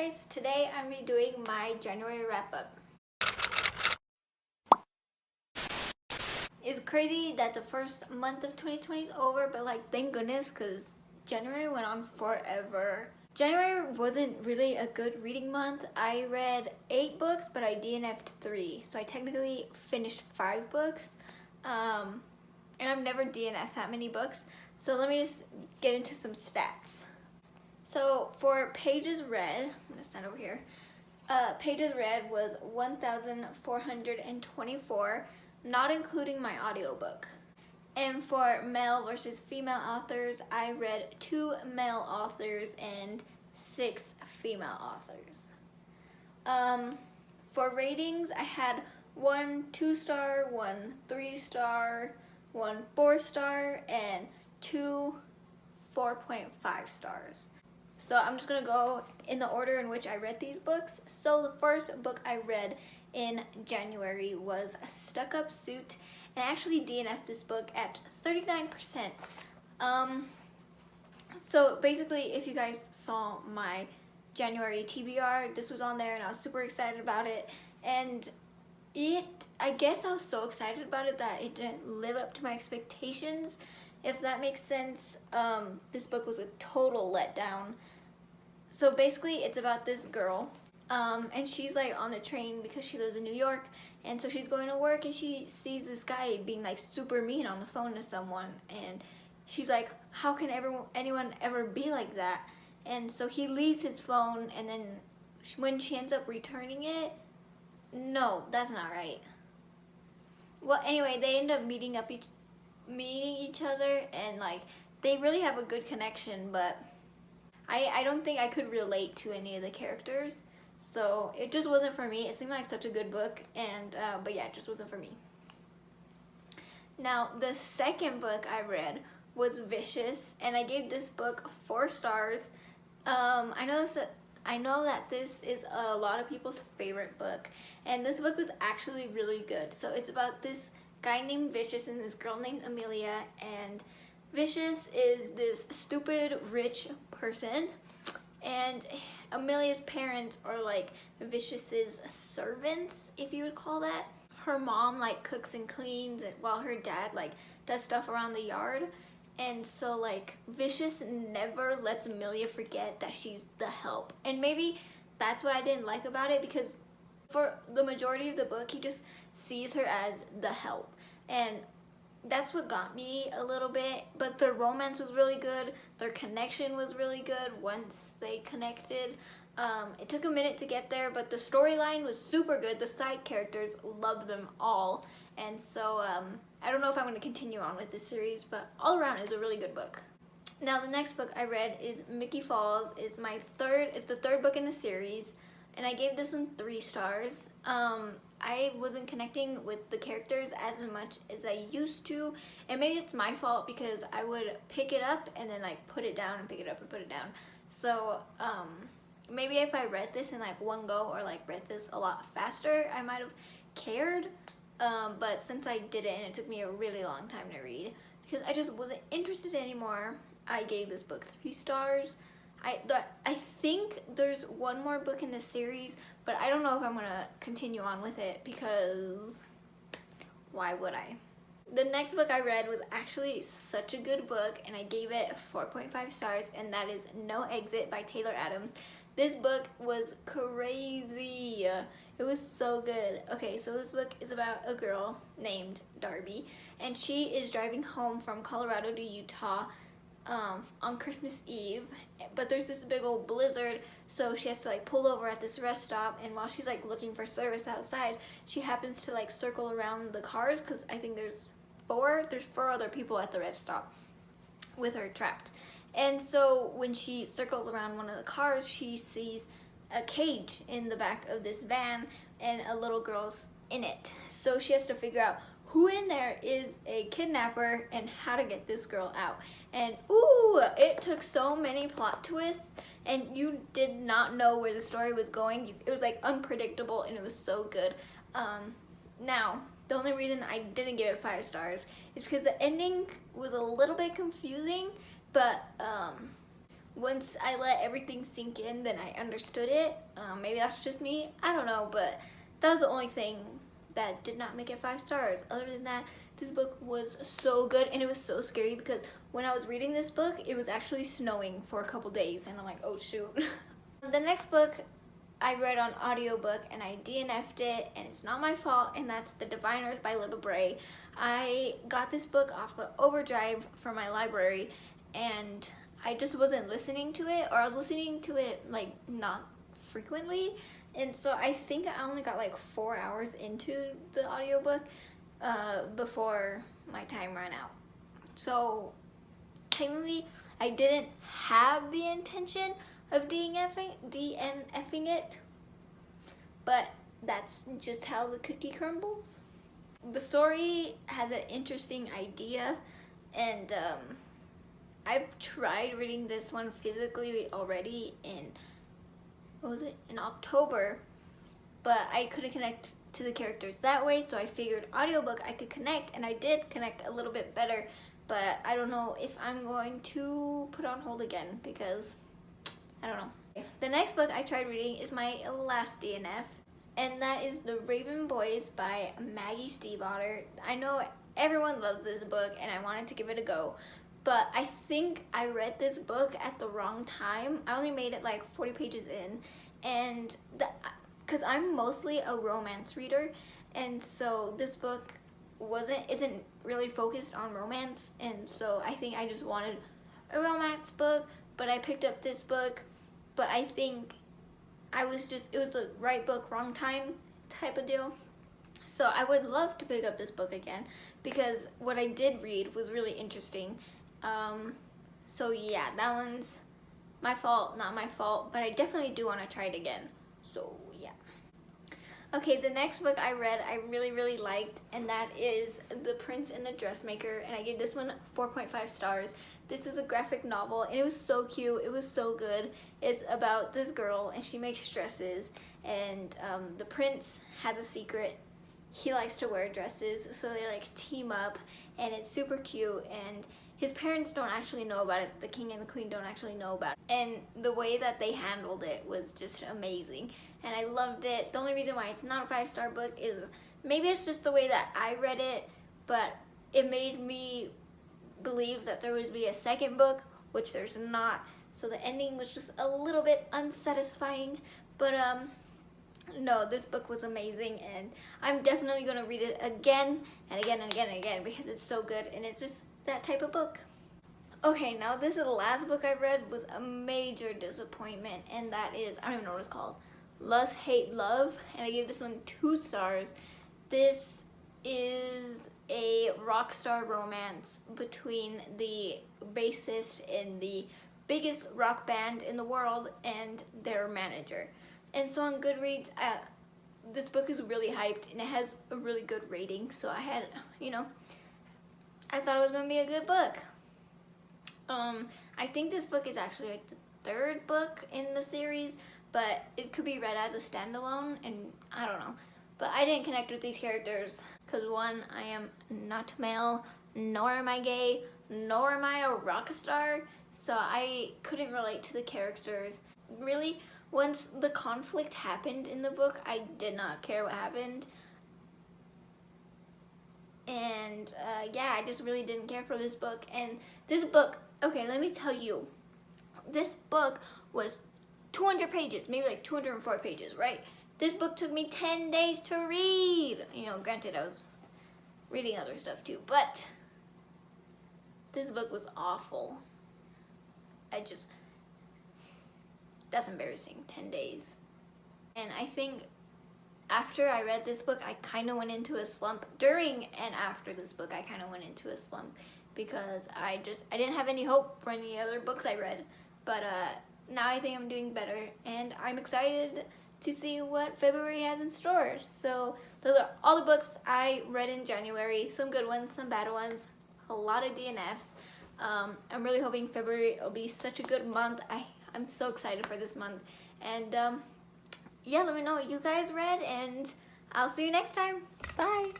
guys, today I'm redoing my January wrap-up. It's crazy that the first month of 2020 is over, but like thank goodness, because January went on forever. January wasn't really a good reading month. I read 8 books, but I DNF'd 3, so I technically finished 5 books. And I've never DNF'd that many books, so let me just get into some stats. So for pages read, I'm gonna stand over here. Pages read was 1,424, not including my audiobook. And for male versus female authors, I read 2 male authors and 6 female authors. For ratings, I had 1 2-star, 1 3-star, 1 4-star, and 2 4.5 stars. So I'm just gonna go in the order in which I read these books. So the first book I read in January was Stuck Up Suit, and I actually DNF'd this book at 39%. So basically, if you guys saw my January TBR, this was on there and I was super excited about it. And I guess I was so excited about it that it didn't live up to my expectations, if that makes sense. This book was a total letdown. So basically it's about this girl, and she's like on the train because she lives in New York, and so she's going to work and she sees this guy being like super mean on the phone to someone, and she's like, how can anyone ever be like that? And so he leaves his phone, and then when she ends up returning it, no, that's not right. Well, anyway, they end up meeting each other, and like they really have a good connection, but I don't think I could relate to any of the characters, so it just wasn't for me. It seemed like such a good book, and but yeah, it just wasn't for me. Now, the second book I read was Vicious, and I gave this book 4 stars. I know that this is a lot of people's favorite book, and this book was actually really good. So it's about this guy named Vicious and this girl named Amelia, and Vicious is this stupid rich person, and Amelia's parents are like Vicious's servants, if you would call that. Her mom like cooks and cleans, while her dad like does stuff around the yard. And so like Vicious never lets Amelia forget that she's the help. And maybe that's what I didn't like about it, because for the majority of the book he just sees her as the help, and that's what got me a little bit. But their romance was really good, their connection was really good once they connected. It took a minute to get there, but the storyline was super good. The side characters, loved them all, and so I don't know if I'm going to continue on with this series, but all around it was a really good book. Now the next book I read is Mickey Falls. It's the third book in the series, and I gave this one 3 stars. I wasn't connecting with the characters as much as I used to, and maybe it's my fault because I would pick it up and then like put it down and pick it up and put it down. So maybe if I read this in like one go, or like read this a lot faster, I might have cared. But since I didn't, and it took me a really long time to read because I just wasn't interested anymore, I gave this book 3 stars. I think there's one more book in the series, but I don't know if I'm gonna continue on with it, because why would I? The next book I read was actually such a good book, and I gave it 4.5 stars, and that is No Exit by Taylor Adams. This book was crazy. It was so good. Okay, so this book is about a girl named Darby, and she is driving home from Colorado to Utah on Christmas Eve, but there's this big old blizzard, so she has to like pull over at this rest stop, and while she's like looking for service outside, she happens to like circle around the cars, because I think there's 4 other people at the rest stop with her trapped. And so when she circles around one of the cars, she sees a cage in the back of this van, and a little girl's in it. So she has to figure out who in there is a kidnapper and how to get this girl out. And ooh, it took so many plot twists, and you did not know where the story was going. It was like unpredictable, and it was so good. Now, the only reason I didn't give it 5 stars is because the ending was a little bit confusing, but once I let everything sink in, then I understood it. Maybe that's just me, I don't know, but that was the only thing that did not make it 5 stars. Other than that, this book was so good, and it was so scary because when I was reading this book, it was actually snowing for a couple days, and I'm like, oh shoot. The next book I read on audiobook, and I DNF'd it, and it's not my fault, and that's The Diviners by Libba Bray. I got this book off of Overdrive from my library, and I just wasn't listening to it, or I was listening to it like not frequently, and so I think I only got like 4 hours into the audiobook before my time ran out. So technically I didn't have the intention of DNFing it, but that's just how the cookie crumbles. The story has an interesting idea, and I've tried reading this one physically already in, in October, but I couldn't connect to the characters that way, so I figured audiobook I could connect, and I did connect a little bit better, but I don't know if I'm going to put on hold again because I don't know. The next book I tried reading is my last DNF, and that is The Raven Boys by Maggie Stiefvater. I know everyone loves this book, and I wanted to give it a go, but I think I read this book at the wrong time. I only made it like 40 pages in, and because I'm mostly a romance reader, and so this book isn't really focused on romance, and so I think I just wanted a romance book, but I picked up this book, but I think it was the right book, wrong time type of deal. So I would love to pick up this book again because what I did read was really interesting. So yeah, that one's my fault, not my fault, but I definitely do want to try it again. So yeah. Okay, the next book I read I really liked, and that is The Prince and the Dressmaker, and I gave this one 4.5 stars. This is a graphic novel, and it was so cute, it was so good. It's about this girl, and she makes dresses, and the prince has a secret. He likes to wear dresses, so they like team up, and it's super cute, and his parents don't actually know about it. The king and the queen don't actually know about it. And the way that they handled it was just amazing, and I loved it. The only reason why it's not a 5-star book is maybe it's just the way that I read it, but it made me believe that there would be a second book, which there's not. So the ending was just a little bit unsatisfying, but no, this book was amazing, and I'm definitely gonna read it again and again and again and again because it's so good, and it's just that type of book. Okay, now this is the last book I read was a major disappointment, and that is, I don't even know what it's called, Lust, Hate, Love, and I gave this one 2 stars. This is a rock star romance between the bassist in the biggest rock band in the world and their manager. And so on Goodreads, this book is really hyped, and it has a really good rating, so I had, I thought it was going to be a good book. I think this book is actually like the 3rd book in the series, but it could be read as a standalone, and I don't know. But I didn't connect with these characters because 1, I am not male, nor am I gay, nor am I a rock star, so I couldn't relate to the characters. Really, once the conflict happened in the book, I did not care what happened. And yeah, I just really didn't care for this book. And this book, okay, let me tell you, this book was 200 pages, maybe like 204 pages, right? This book took me 10 days to read. Granted, I was reading other stuff too, but this book was awful. That's embarrassing, 10 days. And I think after I read this book, I kind of went into a slump. During and after this book, I kind of went into a slump because I didn't have any hope for any other books I read. But now I think I'm doing better, and I'm excited to see what February has in store. So those are all the books I read in January. Some good ones, some bad ones, a lot of DNFs. I'm really hoping February will be such a good month. I'm so excited for this month. And yeah, let me know what you guys read, and I'll see you next time. Bye.